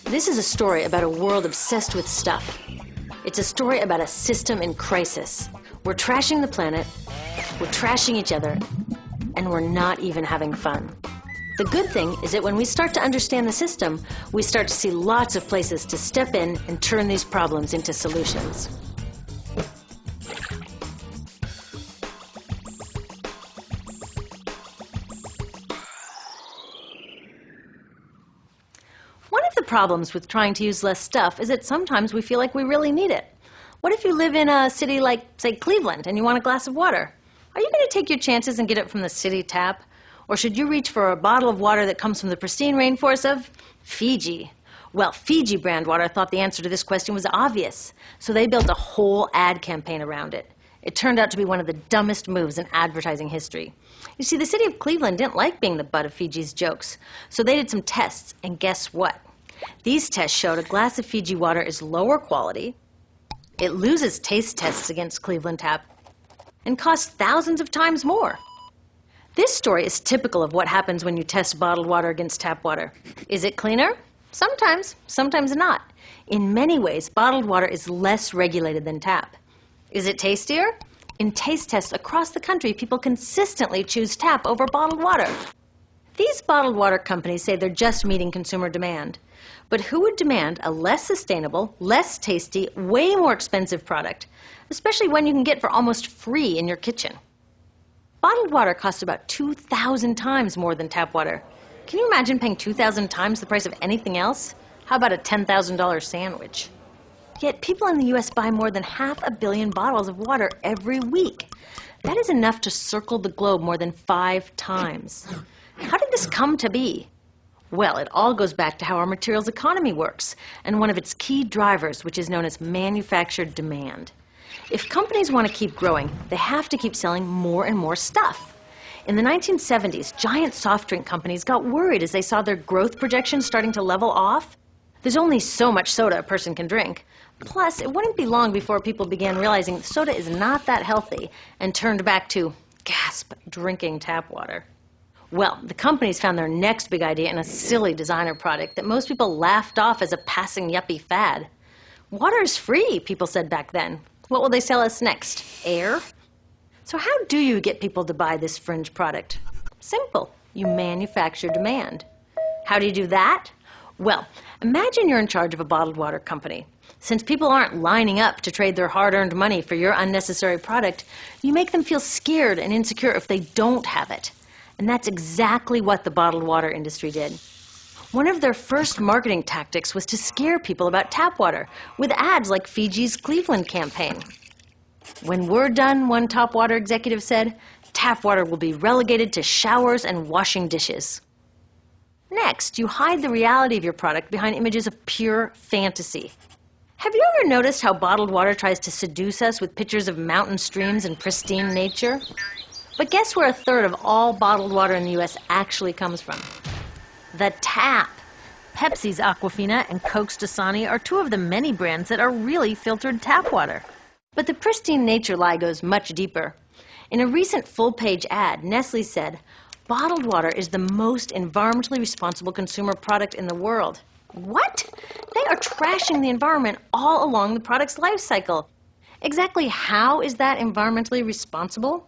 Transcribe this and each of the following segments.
This is a story about a world obsessed with stuff. It's a story about a system in crisis. We're trashing the planet, we're trashing each other, and we're not even having fun. The good thing is that when we start to understand the system, we start to see lots of places to step in and turn these problems into solutions. One of the problems with trying to use less stuff is that sometimes we feel like we really need it. What if you live in a city like, say, Cleveland, and you want a glass of water? Are you going to take your chances and get it from the city tap? Or should you reach for a bottle of water that comes from the pristine rainforest of Fiji? Well, Fiji brand water thought the answer to this question was obvious, so they built a whole ad campaign around it. It turned out to be one of the dumbest moves in advertising history. You see, the city of Cleveland didn't like being the butt of Fiji's jokes, so they did some tests, and guess what? These tests showed a glass of Fiji water is lower quality, it loses taste tests against Cleveland tap, and costs thousands of times more. This story is typical of what happens when you test bottled water against tap water. Is it cleaner? Sometimes, sometimes not. In many ways, bottled water is less regulated than tap. Is it tastier? In taste tests across the country, people consistently choose tap over bottled water. These bottled water companies say they're just meeting consumer demand. But who would demand a less sustainable, less tasty, way more expensive product, especially one you can get for almost free in your kitchen? Bottled water costs about 2,000 times more than tap water. Can you imagine paying 2,000 times the price of anything else? How about a $10,000 sandwich? Yet people in the US buy more than 500 million bottles of water every week. That is enough to circle the globe more than 5 times. How did this come to be? Well, it all goes back to how our materials economy works, and one of its key drivers, which is known as manufactured demand. If companies want to keep growing, they have to keep selling more and more stuff. In the 1970s, giant soft drink companies got worried as they saw their growth projections starting to level off. There's only so much soda a person can drink. Plus, it wouldn't be long before people began realizing soda is not that healthy and turned back to, gasp, drinking tap water. Well, the companies found their next big idea in a silly designer product that most people laughed off as a passing yuppie fad. Water is free, people said back then. What will they sell us next? Air? So how do you get people to buy this fringe product? Simple. You manufacture demand. How do you do that? Well, imagine you're in charge of a bottled water company. Since people aren't lining up to trade their hard-earned money for your unnecessary product, you make them feel scared and insecure if they don't have it. And that's exactly what the bottled water industry did. One of their first marketing tactics was to scare people about tap water with ads like Fiji's Cleveland campaign. When we're done, one top water executive said, tap water will be relegated to showers and washing dishes. Next, you hide the reality of your product behind images of pure fantasy. Have you ever noticed how bottled water tries to seduce us with pictures of mountain streams and pristine nature? But guess where 1/3 of all bottled water in the US actually comes from? The tap. Pepsi's Aquafina and Coke's Dasani are 2 of the many brands that are really filtered tap water. But the pristine nature lie goes much deeper. In a recent full-page ad, Nestle said, bottled water is the most environmentally responsible consumer product in the world. What? They are trashing the environment all along the product's life cycle. Exactly how is that environmentally responsible?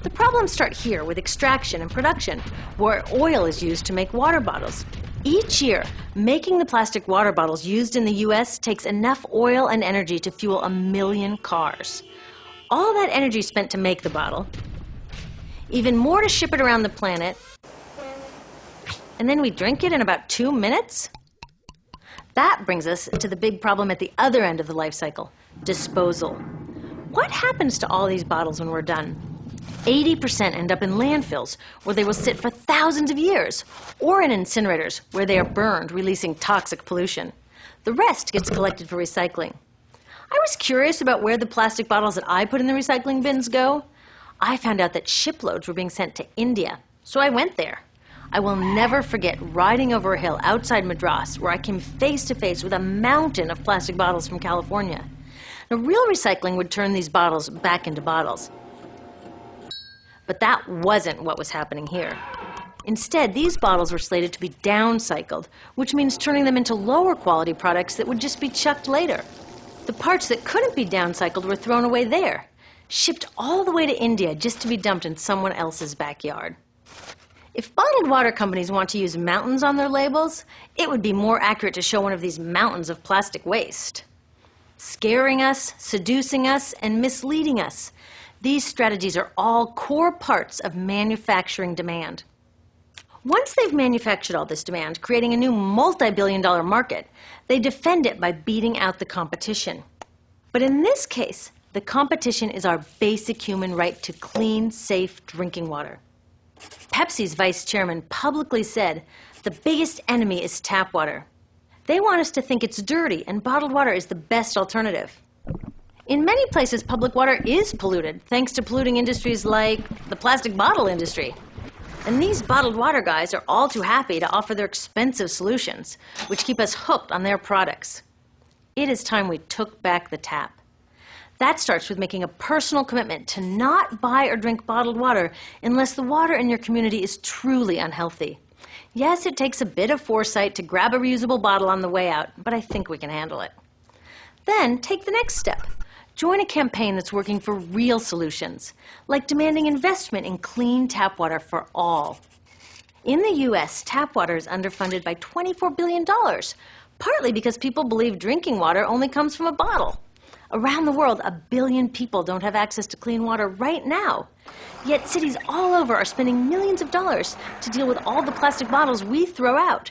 The problems start here with extraction and production, where oil is used to make water bottles. Each year, making the plastic water bottles used in the US takes enough oil and energy to fuel 1 million cars. All that energy spent to make the bottle, even more to ship it around the planet, and then we drink it in about 2 minutes? That brings us to the big problem at the other end of the life cycle, disposal. What happens to all these bottles when we're done? 80% end up in landfills, where they will sit for thousands of years, or in incinerators, where they are burned, releasing toxic pollution. The rest gets collected for recycling. I was curious about where the plastic bottles that I put in the recycling bins go. I found out that shiploads were being sent to India, so I went there. I will never forget riding over a hill outside Madras, where I came face to face with a mountain of plastic bottles from California. Now, real recycling would turn these bottles back into bottles. But that wasn't what was happening here. Instead, these bottles were slated to be downcycled, which means turning them into lower quality products that would just be chucked later. The parts that couldn't be downcycled were thrown away there, shipped all the way to India just to be dumped in someone else's backyard. If bottled water companies want to use mountains on their labels, it would be more accurate to show one of these mountains of plastic waste. Scaring us, seducing us, and misleading us. These strategies are all core parts of manufacturing demand. Once they've manufactured all this demand, creating a new multi-billion-dollar market, they defend it by beating out the competition. But in this case, the competition is our basic human right to clean, safe drinking water. Pepsi's vice chairman publicly said, "The biggest enemy is tap water." They want us to think it's dirty and bottled water is the best alternative. In many places, public water is polluted, thanks to polluting industries like the plastic bottle industry. And these bottled water guys are all too happy to offer their expensive solutions, which keep us hooked on their products. It is time we took back the tap. That starts with making a personal commitment to not buy or drink bottled water unless the water in your community is truly unhealthy. Yes, it takes a bit of foresight to grab a reusable bottle on the way out, but I think we can handle it. Then take the next step. Join a campaign that's working for real solutions, like demanding investment in clean tap water for all. In the U.S., tap water is underfunded by $24 billion, partly because people believe drinking water only comes from a bottle. Around the world, 1 billion people don't have access to clean water right now. Yet cities all over are spending millions of dollars to deal with all the plastic bottles we throw out.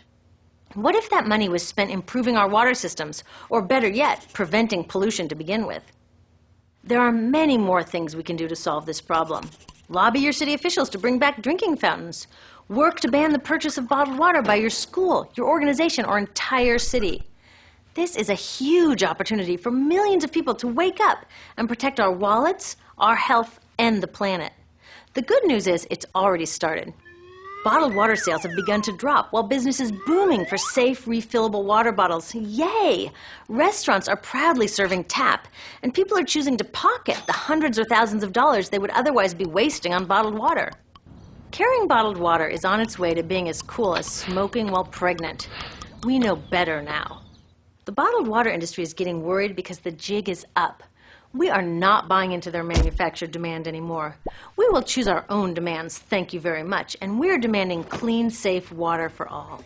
What if that money was spent improving our water systems, or better yet, preventing pollution to begin with? There are many more things we can do to solve this problem. Lobby your city officials to bring back drinking fountains. Work to ban the purchase of bottled water by your school, your organization, or entire city. This is a huge opportunity for millions of people to wake up and protect our wallets, our health, and the planet. The good news is it's already started. Bottled water sales have begun to drop while business is booming for safe, refillable water bottles. Yay! Restaurants are proudly serving tap, and people are choosing to pocket the hundreds or thousands of dollars they would otherwise be wasting on bottled water. Carrying bottled water is on its way to being as cool as smoking while pregnant. We know better now. The bottled water industry is getting worried because the jig is up. We are not buying into their manufactured demand anymore. We will choose our own demands, thank you very much, and we're demanding clean, safe water for all.